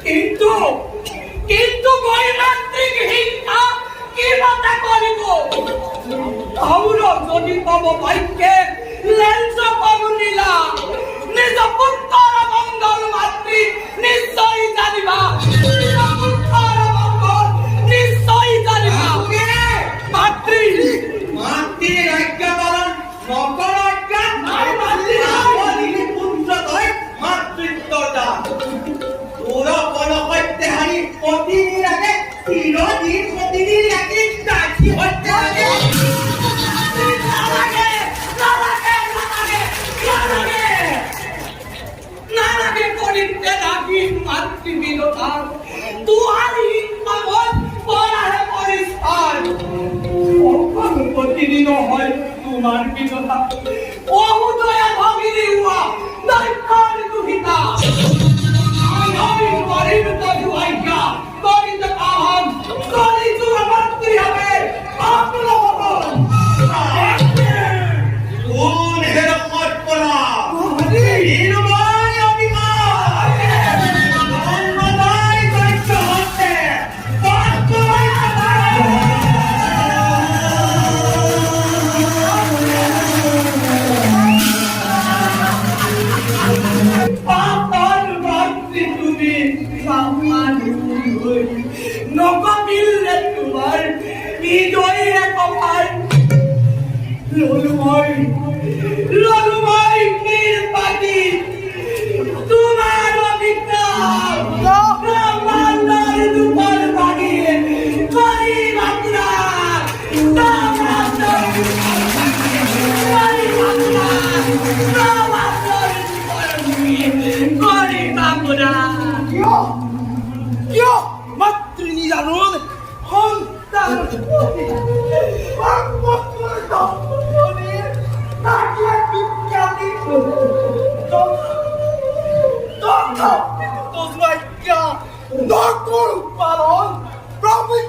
কিন্তু কিন্তু বৈমাত্রিক হিংসা কি মতে করিব আউর যদি তব ভাইকে লেন্স করুনিলা নিজ পুত্র মঙ্গল মাতৃ নিশ্চয়ই জানিবা নিজ পুত্র মঙ্গল নিশ্চয়ই জানিবা মাতৃ মাতৃ আজ্ঞা পালন নকর আজ্ঞা নাই মাতৃ বলিনি পুত্র তই মাতৃত্বটা তোরা বল করতে হারি প্রতিদিন আগে চিরদিন প্রতিদিন একই কাজই হচ্ছে নারাগে করিতে রাখি মাতৃবিনতা তুহারি মন পড়াহে পরিষ্কার প্রতিদিন হয় তোমার বিনতা বহু দয়া ভগিনী হুয়া দৈক্ষর দুহিতা আমি গরিব তু আজ্ঞা গরিব কাহাম গরিব মাতৃ হবে আপনার ভগবান কোন হের মত পড়া নির্ময় অভিমান অন্নদায় দৈত্য হচ্ছে নকমিলে তোমার বিজয়ী একবার ললুময় নির্বাচী তোমার অভিজ্ঞান ব্রহ্মাণ্ডের দুপার বাগিয়ে করি বাঁকুড়া করি বাঁকুড়া মাতৃ নিজানুন সন্তান পালন প্রভৃতি